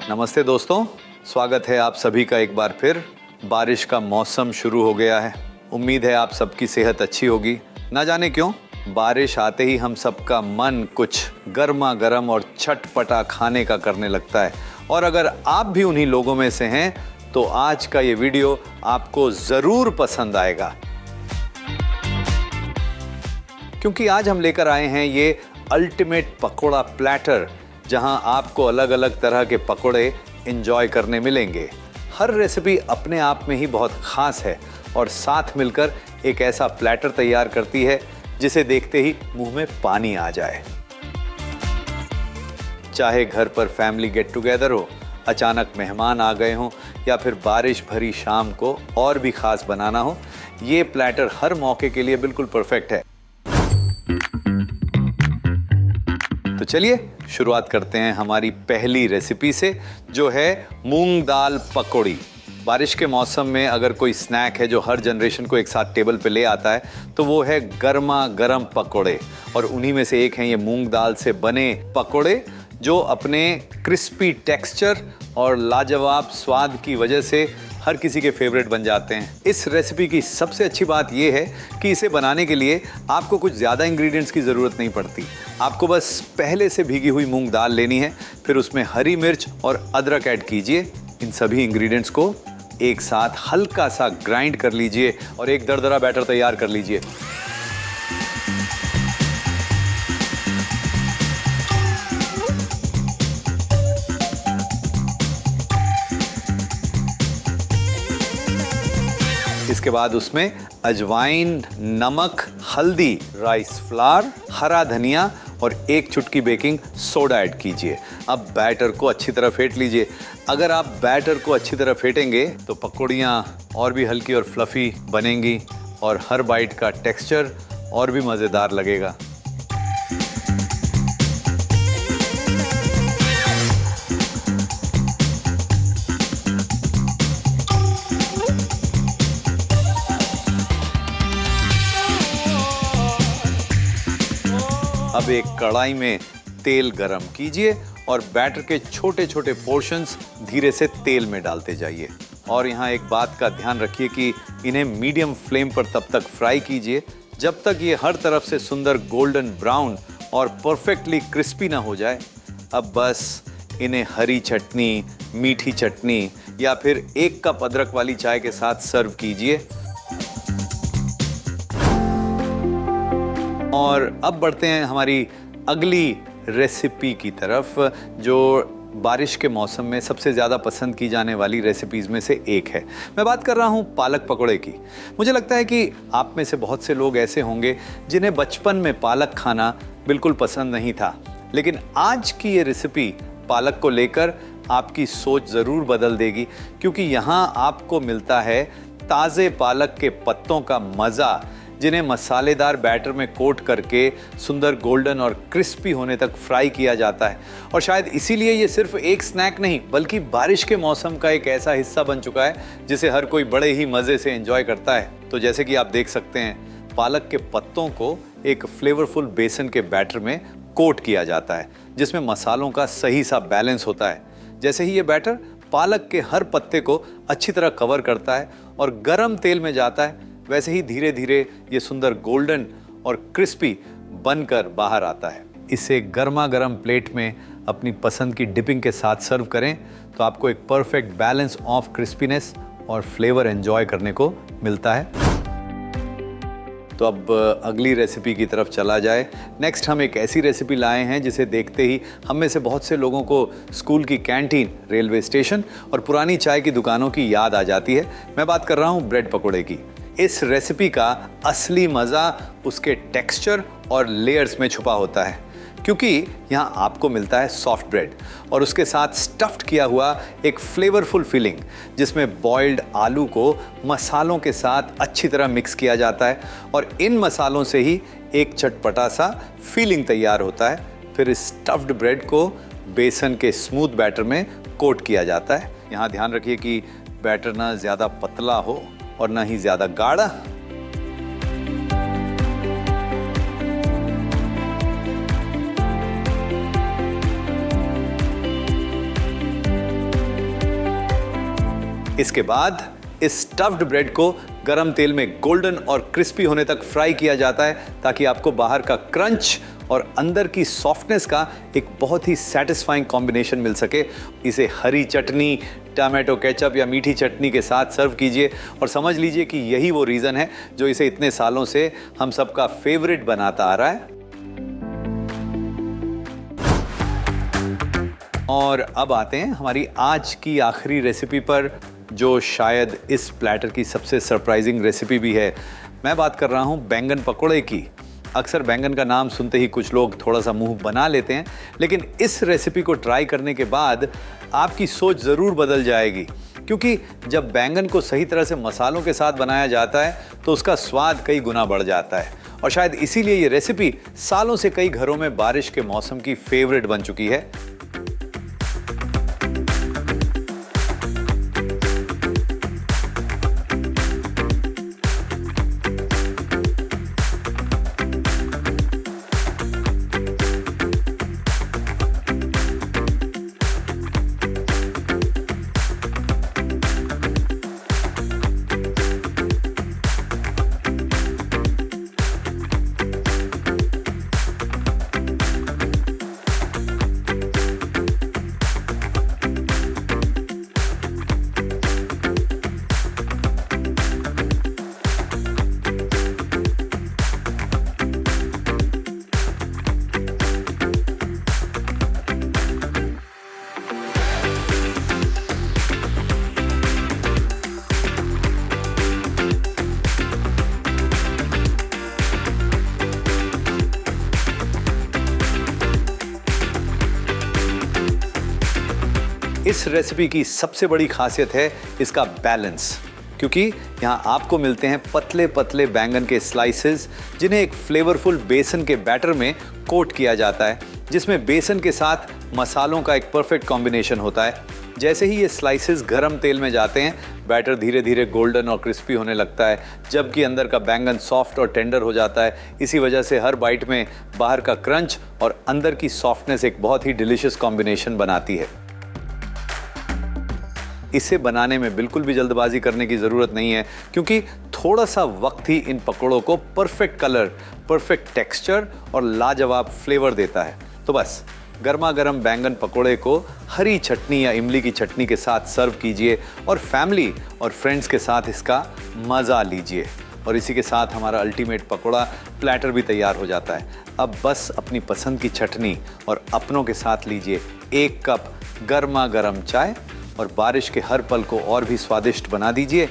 नमस्ते दोस्तों, स्वागत है आप सभी का एक बार फिर। बारिश का मौसम शुरू हो गया है। उम्मीद है आप सबकी सेहत अच्छी होगी। ना जाने क्यों बारिश आते ही हम सबका मन कुछ गर्मा गर्म और चटपटा खाने का करने लगता है। और अगर आप भी उन्हीं लोगों में से हैं तो आज का ये वीडियो आपको ज़रूर पसंद आएगा, क्योंकि आज हम लेकर आए हैं ये अल्टीमेट पकोड़ा प्लेटर, जहां आपको अलग अलग तरह के पकोड़े एंजॉय करने मिलेंगे। हर रेसिपी अपने आप में ही बहुत ख़ास है और साथ मिलकर एक ऐसा प्लेटर तैयार करती है जिसे देखते ही मुंह में पानी आ जाए। चाहे घर पर फैमिली गेट टुगेदर हो, अचानक मेहमान आ गए हों या फिर बारिश भरी शाम को और भी ख़ास बनाना हो, ये प्लेटर हर मौके के लिए बिल्कुल परफेक्ट है। तो चलिए शुरुआत करते हैं हमारी पहली रेसिपी से, जो है मूंग दाल पकौड़ी। बारिश के मौसम में अगर कोई स्नैक है जो हर जनरेशन को एक साथ टेबल पे ले आता है तो वो है गर्मा गर्म पकोड़े। और उन्हीं में से एक हैं ये मूंग दाल से बने पकोड़े, जो अपने क्रिस्पी टेक्सचर और लाजवाब स्वाद की वजह से हर किसी के फेवरेट बन जाते हैं। इस रेसिपी की सबसे अच्छी बात यह है कि इसे बनाने के लिए आपको कुछ ज़्यादा इंग्रेडिएंट्स की ज़रूरत नहीं पड़ती। आपको बस पहले से भीगी हुई मूंग दाल लेनी है, फिर उसमें हरी मिर्च और अदरक ऐड कीजिए। इन सभी इंग्रेडिएंट्स को एक साथ हल्का सा ग्राइंड कर लीजिए और एक दरदरा बैटर तैयार कर लीजिए। इसके बाद उसमें अजवाइन, नमक, हल्दी, राइस फ्लावर, हरा धनिया और एक चुटकी बेकिंग सोडा ऐड कीजिए। अब बैटर को अच्छी तरह फेंट लीजिए। अगर आप बैटर को अच्छी तरह फेंटेंगे तो पकौड़ियाँ और भी हल्की और फ्लफ़ी बनेंगी और हर बाइट का टेक्सचर और भी मज़ेदार लगेगा। अब एक कढ़ाई में तेल गरम कीजिए और बैटर के छोटे छोटे पोर्शंस धीरे से तेल में डालते जाइए। और यहाँ एक बात का ध्यान रखिए कि इन्हें मीडियम फ्लेम पर तब तक फ्राई कीजिए जब तक ये हर तरफ से सुंदर गोल्डन ब्राउन और परफेक्टली क्रिस्पी ना हो जाए। अब बस इन्हें हरी चटनी, मीठी चटनी या फिर 1 कप अदरक वाली चाय के साथ सर्व कीजिए। और अब बढ़ते हैं हमारी अगली रेसिपी की तरफ, जो बारिश के मौसम में सबसे ज़्यादा पसंद की जाने वाली रेसिपीज़ में से एक है। मैं बात कर रहा हूँ पालक पकौड़े की। मुझे लगता है कि आप में से बहुत से लोग ऐसे होंगे जिन्हें बचपन में पालक खाना बिल्कुल पसंद नहीं था, लेकिन आज की ये रेसिपी पालक को लेकर आपकी सोच ज़रूर बदल देगी, क्योंकि यहाँ आपको मिलता है ताज़े पालक के पत्तों का मज़ा, जिन्हें मसालेदार बैटर में कोट करके सुंदर गोल्डन और क्रिस्पी होने तक फ्राई किया जाता है। और शायद इसीलिए ये सिर्फ एक स्नैक नहीं बल्कि बारिश के मौसम का एक ऐसा हिस्सा बन चुका है जिसे हर कोई बड़े ही मज़े से एंजॉय करता है। तो जैसे कि आप देख सकते हैं, पालक के पत्तों को एक फ्लेवरफुल बेसन के बैटर में कोट किया जाता है, जिसमें मसालों का सही सा बैलेंस होता है। जैसे ही ये बैटर पालक के हर पत्ते को अच्छी तरह कवर करता है और गर्म तेल में जाता है, वैसे ही धीरे धीरे ये सुंदर गोल्डन और क्रिस्पी बनकर बाहर आता है। इसे गर्मा गर्म प्लेट में अपनी पसंद की डिपिंग के साथ सर्व करें तो आपको एक परफेक्ट बैलेंस ऑफ क्रिस्पीनेस और फ्लेवर एंजॉय करने को मिलता है। तो अब अगली रेसिपी की तरफ चला जाए। नेक्स्ट हम एक ऐसी रेसिपी लाए हैं जिसे देखते ही हम में से बहुत से लोगों को स्कूल की कैंटीन, रेलवे स्टेशन और पुरानी चाय की दुकानों की याद आ जाती है। मैं बात कर रहा हूँ ब्रेड पकौड़े की। इस रेसिपी का असली मज़ा उसके टेक्सचर और लेयर्स में छुपा होता है, क्योंकि यहाँ आपको मिलता है सॉफ्ट ब्रेड और उसके साथ स्टफ्ड किया हुआ एक फ्लेवरफुल फिलिंग, जिसमें बॉइल्ड आलू को मसालों के साथ अच्छी तरह मिक्स किया जाता है और इन मसालों से ही एक चटपटा सा फीलिंग तैयार होता है। फिर इस स्टफ्ड ब्रेड को बेसन के स्मूथ बैटर में कोट किया जाता है। यहाँ ध्यान रखिए कि बैटर ना ज़्यादा पतला हो और ना ही ज़्यादा गाढ़ा। इसके बाद इस स्टफ्ड ब्रेड को गरम तेल में गोल्डन और क्रिस्पी होने तक फ्राई किया जाता है ताकि आपको बाहर का क्रंच और अंदर की सॉफ्टनेस का एक बहुत ही सैटिस्फाइंग कॉम्बिनेशन मिल सके। इसे हरी चटनी, टमाटो केचप या मीठी चटनी के साथ सर्व कीजिए और समझ लीजिए कि यही वो रीज़न है जो इसे इतने सालों से हम सबका फेवरेट बनाता आ रहा है। और अब आते हैं हमारी आज की आखिरी रेसिपी पर, जो शायद इस प्लेटर की सबसे सरप्राइजिंग रेसिपी भी है। मैं बात कर रहा हूँ बैंगन पकौड़े की। अक्सर बैंगन का नाम सुनते ही कुछ लोग थोड़ा सा मुंह बना लेते हैं, लेकिन इस रेसिपी को ट्राई करने के बाद आपकी सोच ज़रूर बदल जाएगी, क्योंकि जब बैंगन को सही तरह से मसालों के साथ बनाया जाता है तो उसका स्वाद कई गुना बढ़ जाता है। और शायद इसीलिए ये रेसिपी सालों से कई घरों में बारिश के मौसम की फेवरेट बन चुकी है। इस रेसिपी की सबसे बड़ी खासियत है इसका बैलेंस, क्योंकि यहाँ आपको मिलते हैं पतले पतले बैंगन के स्लाइसेस जिन्हें एक फ्लेवरफुल बेसन के बैटर में कोट किया जाता है, जिसमें बेसन के साथ मसालों का एक परफेक्ट कॉम्बिनेशन होता है। जैसे ही ये स्लाइसेस गरम तेल में जाते हैं, बैटर धीरे धीरे गोल्डन और क्रिस्पी होने लगता है, जबकि अंदर का बैंगन सॉफ्ट और टेंडर हो जाता है। इसी वजह से हर बाइट में बाहर का क्रंच और अंदर की सॉफ्टनेस एक बहुत ही डिलीशियस कॉम्बिनेशन बनाती है। इसे बनाने में बिल्कुल भी जल्दबाजी करने की ज़रूरत नहीं है, क्योंकि थोड़ा सा वक्त ही इन पकौड़ों को परफेक्ट कलर, परफेक्ट टेक्सचर और लाजवाब फ्लेवर देता है। तो बस गर्मा गर्म बैंगन पकौड़े को हरी चटनी या इमली की चटनी के साथ सर्व कीजिए और फैमिली और फ्रेंड्स के साथ इसका मज़ा लीजिए। और इसी के साथ हमारा अल्टीमेट पकौड़ा प्लेटर भी तैयार हो जाता है। अब बस अपनी पसंद की चटनी और अपनों के साथ लीजिए 1 कप गर्मा गर्म चाय और बारिश के हर पल को और भी स्वादिष्ट बना दीजिए।